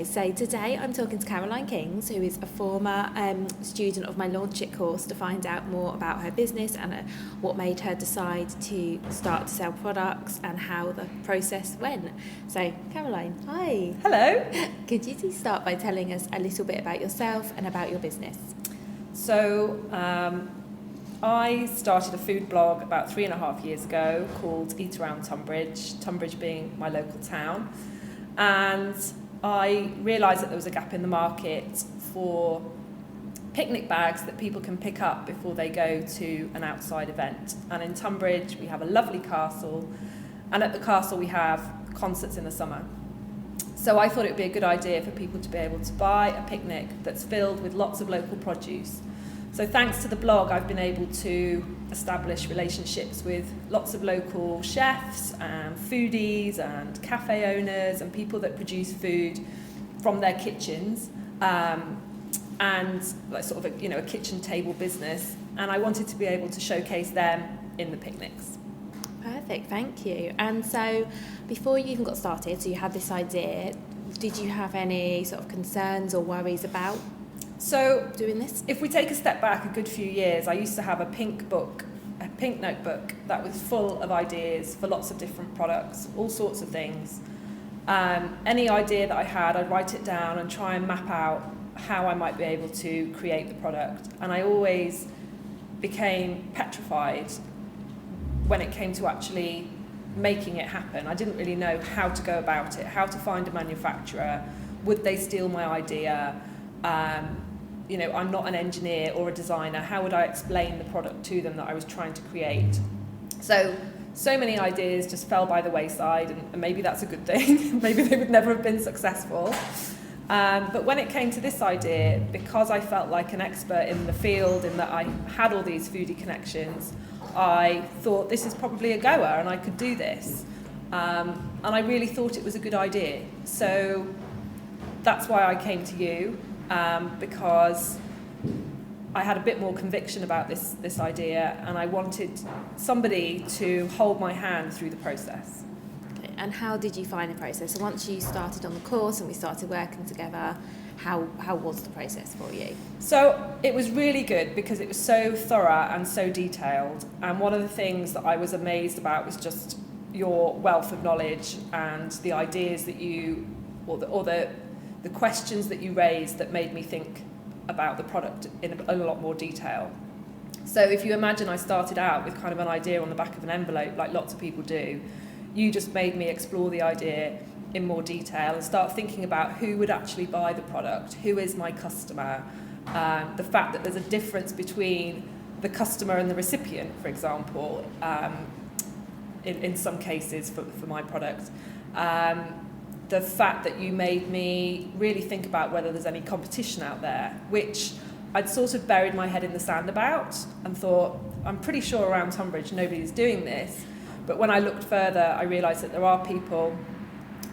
Okay, so today I'm talking to Caroline Kings, who is a former student of my Launch It course, to find out more about her business and what made her decide to start to sell products and how the process went. So, Caroline, hi. Hello. Could you please start by telling us a little bit about yourself and about your business? So, I started a food blog about 3.5 years ago called Around Tonbridge, Tonbridge being my local town. And I realised that there was a gap in the market for picnic bags that people can pick up before they go to an outside event. And in Tonbridge, we have a lovely castle, and at the castle we have concerts in the summer. So I thought it would be a good idea for people to be able to buy a picnic that's filled with lots of local produce. So thanks to the blog, I've been able to establish relationships with lots of local chefs and foodies and cafe owners and people that produce food from their kitchens, and like sort of a kitchen table business. And I wanted to be able to showcase them in the picnics. Perfect, thank you. And so before you even got started, so you had this idea, did you have any sort of concerns or worries about doing this? If we take a step back a good few years, I used to have a pink notebook that was full of ideas for lots of different products, all sorts of things. Any idea that I had, I'd write it down and try and map out how I might be able to create the product. And I always became petrified when it came to actually making it happen. I didn't really know how to go about it, how to find a manufacturer, would they steal my idea? I'm not an engineer or a designer. How would I explain the product to them that I was trying to create? So many ideas just fell by the wayside, and maybe that's a good thing. Maybe they would never have been successful. But when it came to this idea, because I felt like an expert in the field in that I had all these foodie connections, I thought this is probably a goer and I could do this. And I really thought it was a good idea. So that's why I came to you. Because I had a bit more conviction about this idea, and I wanted somebody to hold my hand through the process. Okay. And how did you find the process? So once you started on the course and we started working together, how was the process for you? So it was really good because it was so thorough and so detailed, and one of the things that I was amazed about was just your wealth of knowledge and the ideas that you, or the questions that you raised that made me think about the product in a lot more detail. So if you imagine I started out with kind of an idea on the back of an envelope, like lots of people do, you just made me explore the idea in more detail and start thinking about who would actually buy the product, who is my customer, the fact that there's a difference between the customer and the recipient, for example, in some cases for my product. The fact that you made me really think about whether there's any competition out there, which I'd sort of buried my head in the sand about and thought, I'm pretty sure around Tonbridge nobody's doing this. But when I looked further, I realised that there are people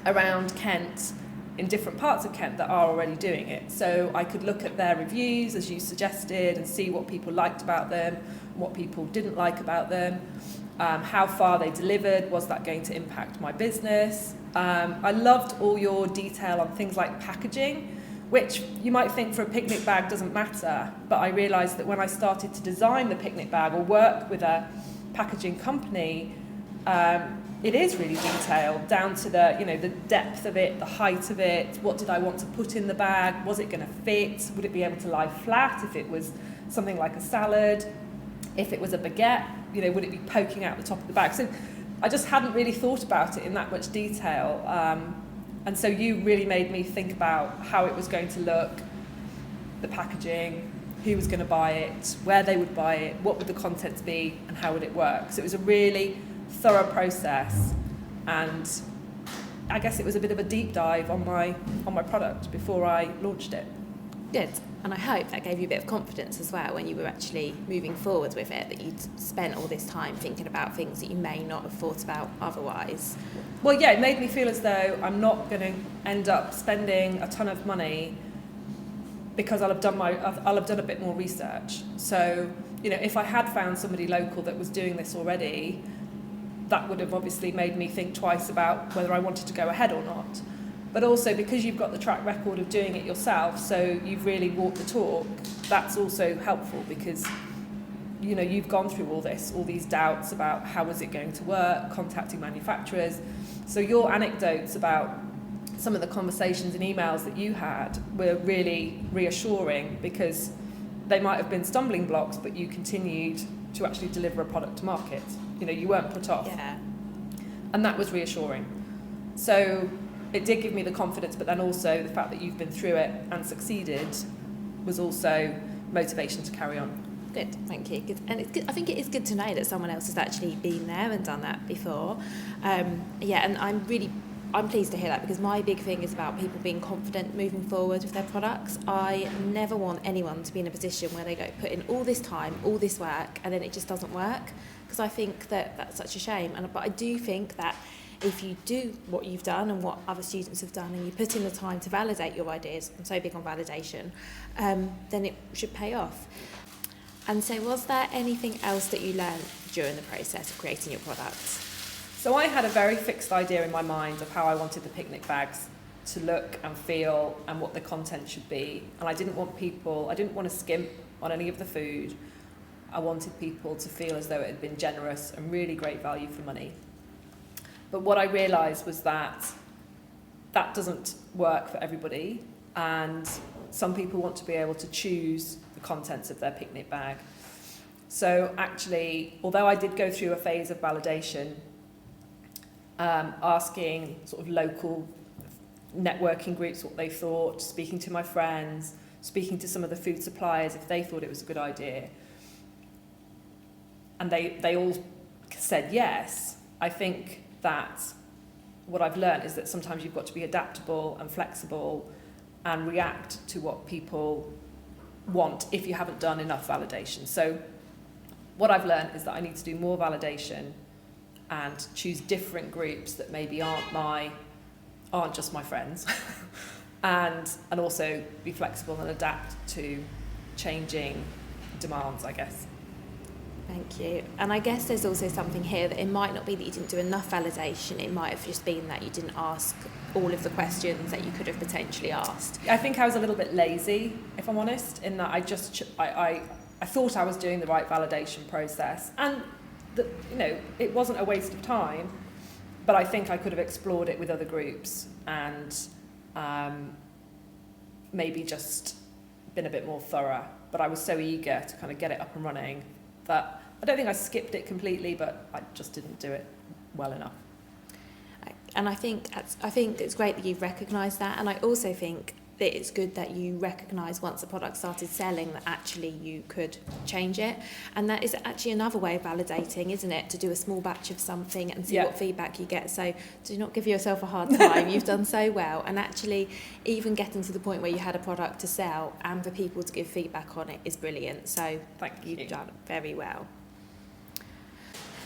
around Kent, in different parts of Kent, that are already doing it. So I could look at their reviews, as you suggested, and see what people liked about them, what people didn't like about them, how far they delivered, was that going to impact my business? I loved all your detail on things like packaging, which you might think for a picnic bag doesn't matter, but I realised that when I started to design the picnic bag or work with a packaging company, it is really detailed, down to the depth of it, the height of it, what did I want to put in the bag, was it going to fit, would it be able to lie flat if it was something like a salad, if it was a baguette, would it be poking out the top of the bag? So I just hadn't really thought about it in that much detail, and so you really made me think about how it was going to look, the packaging, who was going to buy it, where they would buy it, what would the contents be, and how would it work. So it was a really thorough process, and I guess it was a bit of a deep dive on my product before I launched it. Good. And I hope that gave you a bit of confidence as well when you were actually moving forward with it, that you'd spent all this time thinking about things that you may not have thought about otherwise. Well, yeah, it made me feel as though I'm not going to end up spending a ton of money because I'll have done a bit more research. So, if I had found somebody local that was doing this already, that would have obviously made me think twice about whether I wanted to go ahead or not. But also because you've got the track record of doing it yourself, so you've really walked the talk, that's also helpful because you've gone through all these doubts about how was it going to work, contacting manufacturers. So your anecdotes about some of the conversations and emails that you had were really reassuring because they might have been stumbling blocks, but you continued to actually deliver a product to market. You weren't put off. Yeah. And that was reassuring. So it did give me the confidence, but then also the fact that you've been through it and succeeded was also motivation to carry on. Good, thank you. Good. And it's good. I think it is good to know that someone else has actually been there and done that before. And I'm pleased to hear that because my big thing is about people being confident moving forward with their products. I never want anyone to be in a position where they go put in all this time, all this work, and then it just doesn't work, because I think that that's such a shame. But I do think that if you do what you've done and what other students have done and you put in the time to validate your ideas, I'm so big on validation, then it should pay off. And so was there anything else that you learned during the process of creating your products? So I had a very fixed idea in my mind of how I wanted the picnic bags to look and feel and what the content should be. And I didn't want to skimp on any of the food. I wanted people to feel as though it had been generous and really great value for money. But what I realised was that doesn't work for everybody, and some people want to be able to choose the contents of their picnic bag. So actually, although I did go through a phase of validation, asking sort of local networking groups what they thought, speaking to my friends, speaking to some of the food suppliers if they thought it was a good idea, and they all said yes. I think that what I've learned is that sometimes you've got to be adaptable and flexible and react to what people want if you haven't done enough validation. So what I've learned is that I need to do more validation and choose different groups that maybe aren't just my friends and also be flexible and adapt to changing demands, I guess. Thank you. And I guess there's also something here that it might not be that you didn't do enough validation, it might have just been that you didn't ask all of the questions that you could have potentially asked. I think I was a little bit lazy, if I'm honest, in that I thought I was doing the right validation process, and it wasn't a waste of time, but I think I could have explored it with other groups and maybe just been a bit more thorough. But I was so eager to kind of get it up and running that I don't think I skipped it completely, but I just didn't do it well enough. And I think it's great that you've recognised that, and I also think that it's good that you recognise once the product started selling that actually you could change it, and that is actually another way of validating, isn't it, to do a small batch of something and see what feedback you get. So do not give yourself a hard time. You've done so well, and actually even getting to the point where you had a product to sell and for people to give feedback on it is brilliant. So you've done it very well.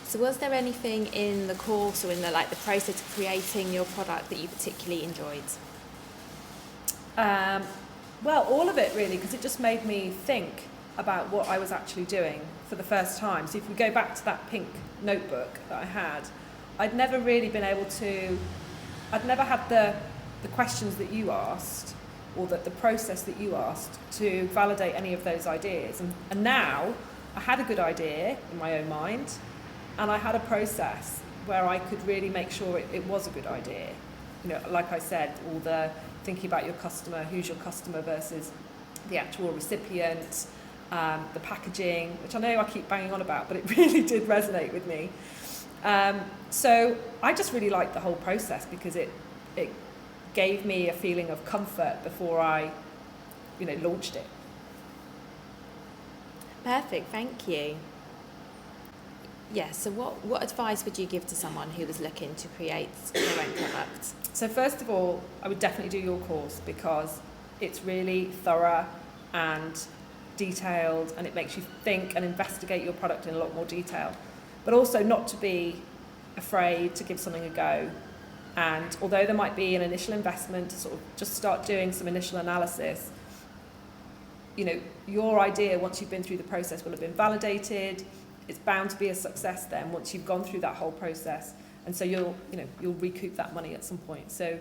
So was there anything in the course or in the process of creating your product that you particularly enjoyed? Well, all of it really, because it just made me think about what I was actually doing for the first time. So if we go back to that pink notebook that I had, I'd never really been able to, I'd never had the questions that you asked or the process that you asked to validate any of those ideas. And now I had a good idea in my own mind, and I had a process where I could really make sure it was a good idea. Like I said, all the thinking about your customer, who's your customer versus the actual recipient, the packaging, which I know I keep banging on about, but it really did resonate with me. So I just really liked the whole process because it gave me a feeling of comfort before I, launched it. Perfect, thank you. Yes, so what advice would you give to someone who was looking to create their own product? So first of all, I would definitely do your course because it's really thorough and detailed, and it makes you think and investigate your product in a lot more detail. But also not to be afraid to give something a go. And although there might be an initial investment to sort of just start doing some initial analysis, your idea, once you've been through the process, will have been validated. It's bound to be a success then once you've gone through that whole process. And so you'll recoup that money at some point. So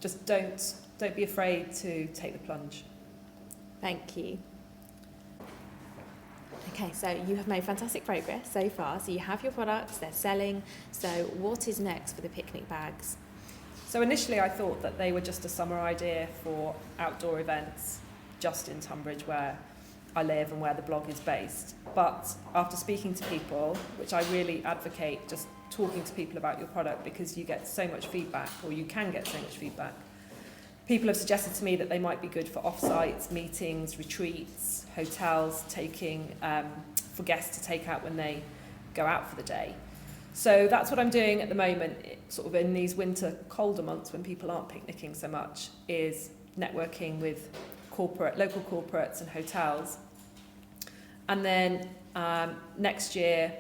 just don't be afraid to take the plunge. Thank you. Okay, so you have made fantastic progress so far. So you have your products, they're selling. So what is next for the picnic bags? So initially I thought that they were just a summer idea for outdoor events just in Tonbridge where I live and where the blog is based. But after speaking to people, which I really advocate just talking to people about your product because you get so much feedback, or you can get so much feedback, people have suggested to me that they might be good for off-sites, meetings, retreats, hotels, taking for guests to take out when they go out for the day. So that's what I'm doing at the moment, sort of in these winter colder months when people aren't picnicking so much, is networking with local corporates and hotels. And then next year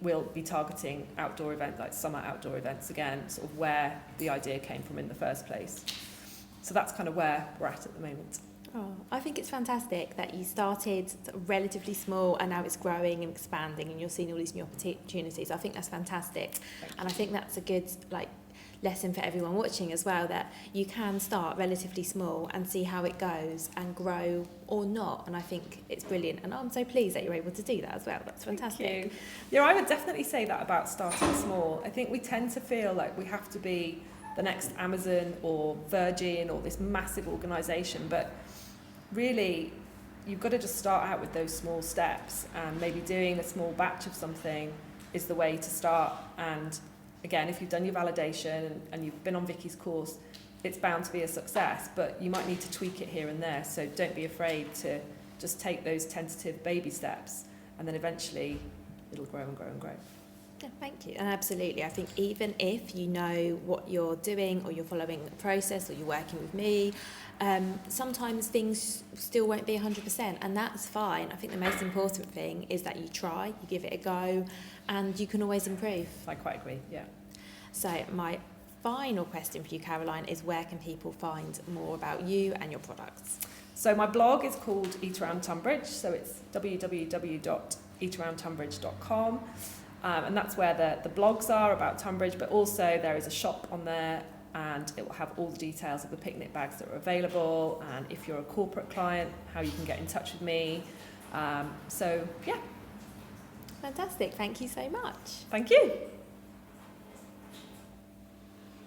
we'll be targeting outdoor events, like summer outdoor events again, sort of where the idea came from in the first place. So that's kind of where we're at the moment. Oh, I think it's fantastic that you started sort of relatively small and now it's growing and expanding and you're seeing all these new opportunities. I think that's fantastic. And I think that's a good lesson for everyone watching as well, that you can start relatively small and see how it goes and grow or not. And I think it's brilliant. And I'm so pleased that you're able to do that as well. That's fantastic. Thank you. Yeah, I would definitely say that about starting small. I think we tend to feel like we have to be the next Amazon or Virgin or this massive organisation, but really you've got to just start out with those small steps, and maybe doing a small batch of something is the way to start. And again, if you've done your validation and you've been on Vicki's course, it's bound to be a success, but you might need to tweak it here and there. So don't be afraid to just take those tentative baby steps, and then eventually it'll grow and grow and grow. Yeah, thank you. And absolutely, I think even if you know what you're doing or you're following a process or you're working with me, sometimes things still won't be 100%, and that's fine. I think the most important thing is that you try, you give it a go, and you can always improve. I quite agree, yeah. So my final question for you, Caroline, is where can people find more about you and your products? So my blog is called Eat Around Tonbridge, so it's www.eataroundtonbridge.com. And that's where the blogs are about Tonbridge, but also there is a shop on there, and it will have all the details of the picnic bags that are available, and if you're a corporate client, how you can get in touch with me. So, yeah. Fantastic. Thank you so much. Thank you.